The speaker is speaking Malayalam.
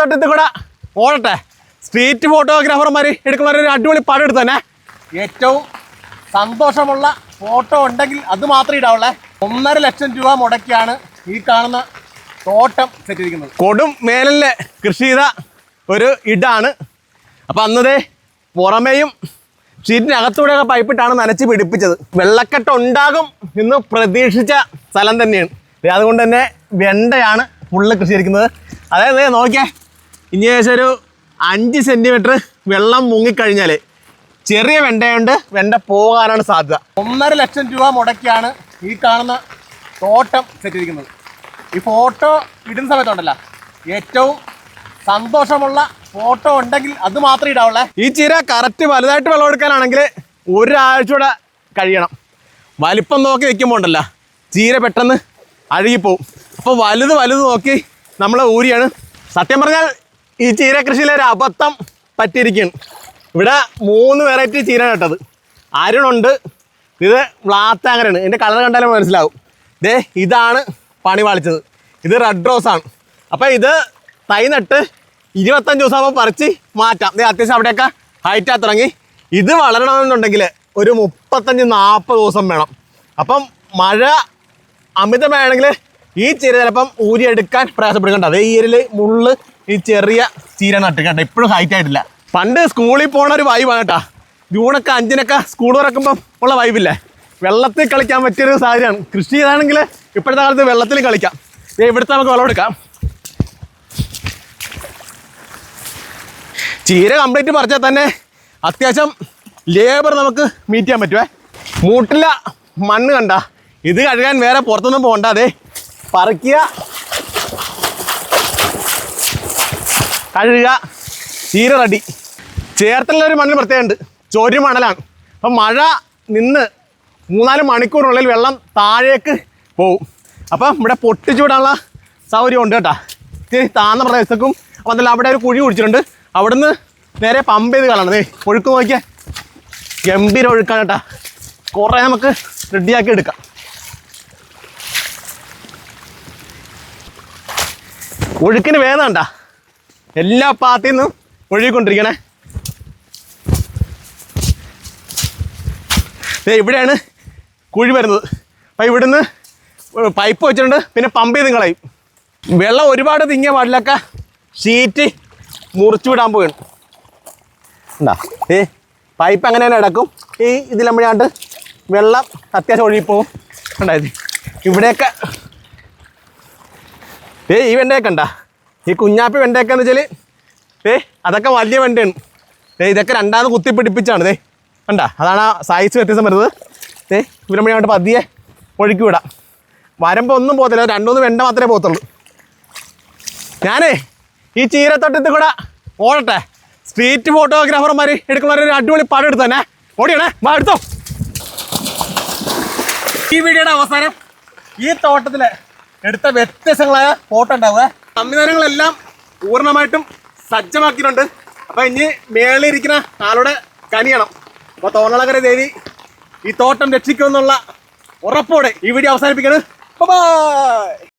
ചീരത്തൊട്ടത്തിൽ കൂടെ ഓടട്ടെ. സ്ട്രീറ്റ് ഫോട്ടോഗ്രാഫർമാർ എടുക്കുന്ന ഒരു അടിപൊളി പടം എടുത്തു തന്നെ. ഏറ്റവും സന്തോഷമുള്ള ഫോട്ടോ ഉണ്ടെങ്കിൽ അത് മാത്രമേ ഇടാവുള്ളേ. 1.5 ലക്ഷം രൂപ മുടക്കിയാണ് ഈ കാണുന്ന തോട്ടം സെറ്റ് ചെയ്തിരിക്കുന്നത്. കൊടും മേലിലെ കൃഷി ചെയ്ത ഒരു ഇടാണ്. അപ്പം അന്നതേ പുറമേയും ഷീറ്റിനകത്തൂടെയൊക്കെ പൈപ്പിട്ടാണ് നനച്ച് പിടിപ്പിച്ചത്. വെള്ളക്കെട്ട് ഉണ്ടാകും എന്ന് പ്രതീക്ഷിച്ച സ്ഥലം തന്നെയാണ്. അതുകൊണ്ട് തന്നെ വെണ്ടയാണ് ഫുള്ള് കൃഷി ചെയ്തിരിക്കുന്നത്. അതായത് നോക്കിയേ, ഇനി ഏകദേശം ഒരു 5 സെൻറ്റിമീറ്റർ വെള്ളം മുങ്ങിക്കഴിഞ്ഞാൽ ചെറിയ വെണ്ടയുണ്ട്, വെണ്ട പോകാനാണ് സാധ്യത. 1.5 ലക്ഷം രൂപ മുടക്കിയാണ് ഈ കാണുന്ന തോട്ടം സെറ്റ് ചെയ്തിരിക്കുന്നത്. ഈ ഫോട്ടോ ഇടുന്ന സമയത്തുണ്ടല്ലോ, ഏറ്റവും സന്തോഷമുള്ള ഫോട്ടോ ഉണ്ടെങ്കിൽ അത് മാത്രമേ ഇടാവുള്ളേ. ഈ ചീര കറക്റ്റ് വലുതായിട്ട് വെള്ളം എടുക്കാനാണെങ്കിൽ 1 ആഴ്ച കഴിയണം. വലിപ്പം നോക്കി വെക്കുമ്പോൾ ഉണ്ടല്ലോ ചീര പെട്ടെന്ന് അഴുകിപ്പോവും. അപ്പോൾ വലുത് നോക്കി നമ്മൾ ഊരിയാണ്. സത്യം പറഞ്ഞാൽ ഈ ചീര കൃഷിയിലൊരു അബദ്ധം പറ്റിയിരിക്കുകയാണ്. ഇവിടെ 3 വെറൈറ്റി ചീര കേട്ടത്. അരുണുണ്ട്, ഇത് ബ്ലാത്താങ്ങരാണ്. ഇതിൻ്റെ കളർ കണ്ടാലും മനസ്സിലാവും. ഇതാണ് പണി പാളിച്ചത്. ഇത് റെഡ് റോസാണ്. അപ്പോൾ ഇത് തൈ നട്ട് 25 ദിവസം ആകുമ്പോൾ പറിച്ച് മാറ്റാം. അത്യാവശ്യം അവിടെയൊക്കെ ഹൈറ്റായി തുടങ്ങി. ഇത് വളരണമെന്നുണ്ടെങ്കിൽ ഒരു 35-40 ദിവസം വേണം. അപ്പം മഴ അമിതമാണെങ്കിൽ ഈ ചീര ചിലപ്പം ഊരിയെടുക്കാൻ പ്രയാസപ്പെടുന്നുണ്ട്. അതേ ഈ ഏരിയയിൽ മുള്ള് ഈ ചെറിയ ചീര നട്ട് കേട്ടോ, ഇപ്പോഴും ഹൈറ്റ് ആയിട്ടില്ല. പണ്ട് സ്കൂളിൽ പോണ ഒരു വൈബാണ് കേട്ടോ. ജൂണൊക്കെ 5-നൊക്കെ സ്കൂൾ തുറക്കുമ്പം ഉള്ള വൈബില്ലേ, വെള്ളത്തിൽ കളിക്കാൻ പറ്റിയൊരു സാഹചര്യമാണ്. കൃഷി ചെയ്താണെങ്കിൽ ഇപ്പോഴത്തെ കാലത്ത് വെള്ളത്തിൽ കളിക്കാം. ഇവിടുത്തെ നമുക്ക് വെള്ളം എടുക്കാം. ചീര കംപ്ലീറ്റ് പറിച്ചാൽ തന്നെ അത്യാവശ്യം ലേബർ നമുക്ക് മീറ്റ് ചെയ്യാൻ പറ്റുമേ. മൂട്ടില മണ്ണ് കണ്ട, ഇത് കഴുകാൻ വേറെ പുറത്തൊന്നും പോകണ്ട. അതെ പറിക്കുക, കഴുകുക, ചീര റെഡി. ചേർത്തലൊരു മണ്ണിന് പ്രത്യേകമുണ്ട്, ചൊരി മണലാണ്. അപ്പം മഴ നിന്ന് 3-4 മണിക്കൂറിനുള്ളിൽ വെള്ളം താഴേക്ക് പോവും. അപ്പം ഇവിടെ പൊട്ടിച്ചു വിടാനുള്ള സൗകര്യം ഉണ്ട് കേട്ടോ. ഇത്തിരി താന്ന പ്രദേശത്തേക്കും അപ്പം അതല്ല അവിടെ ഒരു കുഴി കുടിച്ചിട്ടുണ്ട്. അവിടുന്ന് നേരെ പമ്പ് ചെയ്ത് കളയണത്. ഒഴുക്ക് നോക്കിയാൽ ഗംഭീര ഒഴുക്കാണ് കേട്ടോ. കുറേ നമുക്ക് റെഡിയാക്കി എടുക്കാം. ഒഴുക്കിന് വേദന കണ്ട, എല്ലാ പാത്തിൽ നിന്നും ഒഴുകിക്കൊണ്ടിരിക്കണേ. ഇവിടെയാണ് കുഴി വരുന്നത്. അപ്പം ഇവിടുന്ന് പൈപ്പ് വെച്ചിട്ടുണ്ട്, പിന്നെ പമ്പ് ചെയ്ത് കളയും. വെള്ളം ഒരുപാട് തിങ്ങിയ പാടിലൊക്കെ ഷീറ്റ് മുറിച്ചു വിടാൻ പോവുകയാണ്. ഉണ്ടാ പൈപ്പ് അങ്ങനെ തന്നെ കിടക്കും. ഇതിലമ്പഴാണ്ട് വെള്ളം അത്യാവശ്യം ഒഴുകിപ്പോവും. ഉണ്ടായത് ഇവിടെയൊക്കെ ഈ വെണ്ടയൊക്കെ ഉണ്ടാ, ഈ കുഞ്ഞാപ്പി വെണ്ടയൊക്കെ എന്ന് വെച്ചാൽ അതൊക്കെ വലിയ വെണ്ടയാണ്. ഇതൊക്കെ 2ാമത് കുത്തിപ്പിടിപ്പിച്ചാണ്. കണ്ട, അതാണ് ആ സൈസ് വ്യത്യാസം വരുന്നത്. ഇവരമ്പഴാണ്ട് പതിയെ ഒഴുക്കി വിടാം. വരുമ്പോൾ ഒന്നും പോകത്തില്ല, 2-3 വെണ്ട മാത്രമേ പോകത്തുള്ളൂ. ഞാനേ ഈ ചീരത്തോട്ടത്തിൽ കൂടെ ഓടട്ടെ. സ്ട്രീറ്റ് ഫോട്ടോഗ്രാഫർമാർ എടുക്കുന്ന ഒരു അടിപൊളി പടം എടുത്തു തന്നെ. ഓടിയാണേ, വാ എടുത്തോ. ഈ വീഡിയോയുടെ അവസാനം ഈ തോട്ടത്തിൽ എടുത്ത വ്യത്യസ്തങ്ങളായ ഫോട്ടോ ഉണ്ടാവുക. സംവിധാനങ്ങളെല്ലാം പൂർണ്ണമായിട്ടും സജ്ജമാക്കിയിട്ടുണ്ട്. അപ്പം ഇനി മേളിലിരിക്കുന്ന ആളുടെ കനിയണം. അപ്പോൾ തോന്നളകര ദേവി ഈ തോട്ടം രക്ഷിക്കുമെന്നുള്ള ഉറപ്പോടെ ഈ വീഡിയോ അവസാനിപ്പിക്കുന്നത്. ബൈ.